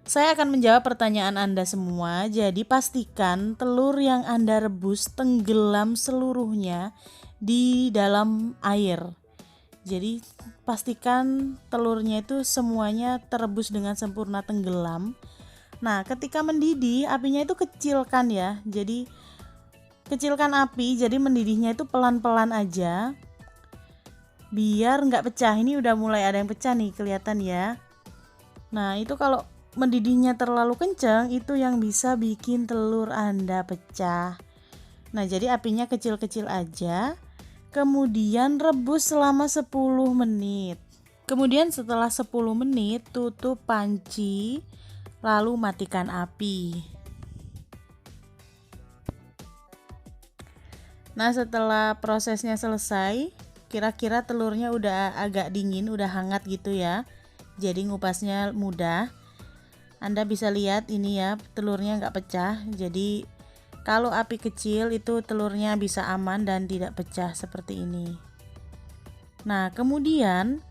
Saya akan menjawab pertanyaan Anda semua. Jadi pastikan telur yang Anda rebus tenggelam seluruhnya di dalam air. Jadi pastikan telurnya itu semuanya terebus dengan sempurna tenggelam. Nah, ketika mendidih apinya itu kecilkan ya. Jadi kecilkan api, jadi mendidihnya itu pelan-pelan aja. Biar nggak pecah. Ini udah mulai ada yang pecah nih, kelihatan ya. Nah, itu kalau mendidihnya terlalu kencang itu yang bisa bikin telur Anda pecah. Nah, jadi apinya kecil-kecil aja. Kemudian rebus selama 10 menit. Kemudian setelah 10 menit tutup panci, lalu matikan api. Nah, setelah prosesnya selesai, kira-kira telurnya udah agak dingin, udah hangat gitu ya. Jadi ngupasnya mudah. Anda bisa lihat ini ya, telurnya nggak pecah. Jadi kalau api kecil itu telurnya bisa aman dan tidak pecah seperti ini. Nah, kemudian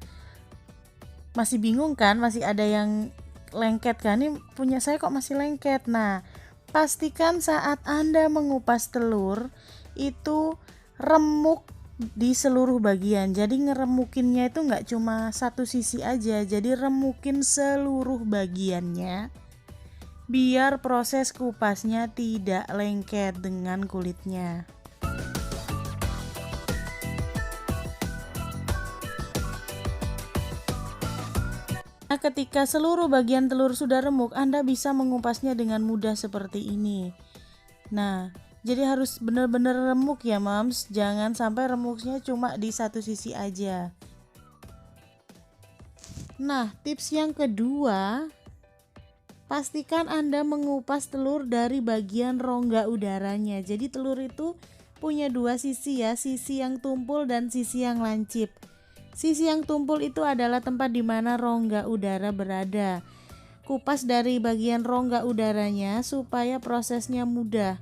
masih bingung kan, masih ada yang lengket kan? Ini punya saya kok masih lengket. Nah, pastikan saat Anda mengupas telur itu remuk di seluruh bagian. Jadi ngeremukinnya itu nggak cuma satu sisi aja, jadi remukin seluruh bagiannya biar proses kupasnya tidak lengket dengan kulitnya. Nah, ketika seluruh bagian telur sudah remuk, Anda bisa mengupasnya dengan mudah seperti ini. Nah, jadi harus benar-benar remuk ya Mams, jangan sampai remuknya cuma di satu sisi aja. Nah, tips yang kedua, pastikan Anda mengupas telur dari bagian rongga udaranya. Jadi telur itu punya dua sisi ya, sisi yang tumpul dan sisi yang lancip. Sisi yang tumpul itu adalah tempat di mana rongga udara berada. Kupas dari bagian rongga udaranya supaya prosesnya mudah.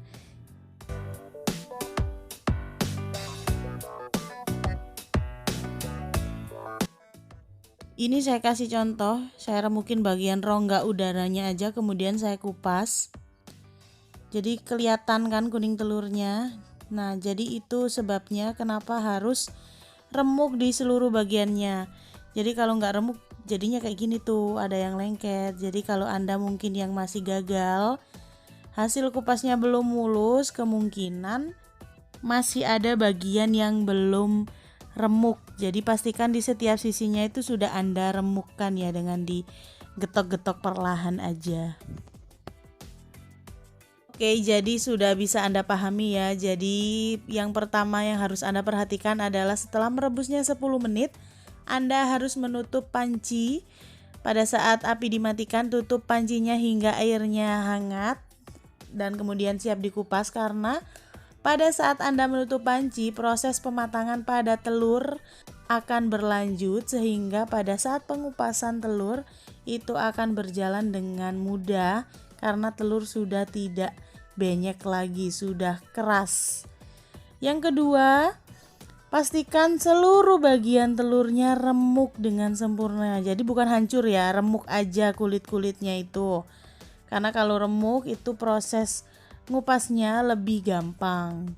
Ini saya kasih contoh, saya remukin bagian rongga udaranya aja, kemudian saya kupas. Jadi kelihatan kan kuning telurnya. Nah, jadi itu sebabnya kenapa harus remuk di seluruh bagiannya. Jadi kalau nggak remuk jadinya kayak gini tuh, ada yang lengket. Jadi kalau Anda mungkin yang masih gagal, hasil kupasnya belum mulus, kemungkinan masih ada bagian yang belum remuk. Jadi pastikan di setiap sisinya itu sudah Anda remukkan ya, dengan digetok-getok perlahan aja. Oke, jadi sudah bisa Anda pahami ya. Jadi yang pertama yang harus Anda perhatikan adalah setelah merebusnya 10 menit, Anda harus menutup panci. Pada saat api dimatikan, tutup pancinya hingga airnya hangat dan kemudian siap dikupas, karena pada saat Anda menutup panci, proses pematangan pada telur akan berlanjut sehingga pada saat pengupasan telur itu akan berjalan dengan mudah karena telur sudah tidak benyek lagi, sudah keras. Yang kedua, pastikan seluruh bagian telurnya remuk dengan sempurna. Jadi bukan hancur ya, remuk aja kulit-kulitnya itu. Karena kalau remuk itu proses ngupasnya lebih gampang.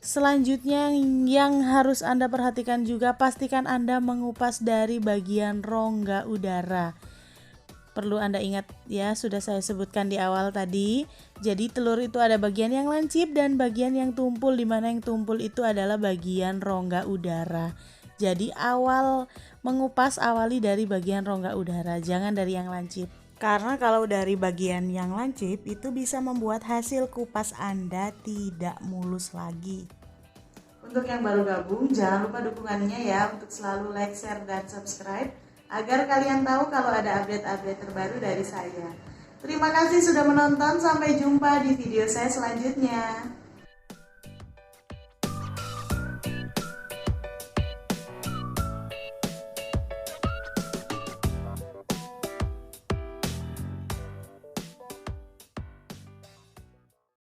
Selanjutnya yang harus Anda perhatikan juga, pastikan Anda mengupas dari bagian rongga udara. Perlu Anda ingat ya, sudah saya sebutkan di awal tadi. Jadi telur itu ada bagian yang lancip dan bagian yang tumpul, di mana yang tumpul itu adalah bagian rongga udara. Jadi awal mengupas awali dari bagian rongga udara, jangan dari yang lancip. Karena kalau dari bagian yang lancip itu bisa membuat hasil kupas Anda tidak mulus lagi. Untuk yang baru gabung, jangan lupa dukungannya ya untuk selalu like, share, dan subscribe agar kalian tahu kalau ada update-update terbaru dari saya. Terima kasih sudah menonton, sampai jumpa di video saya selanjutnya.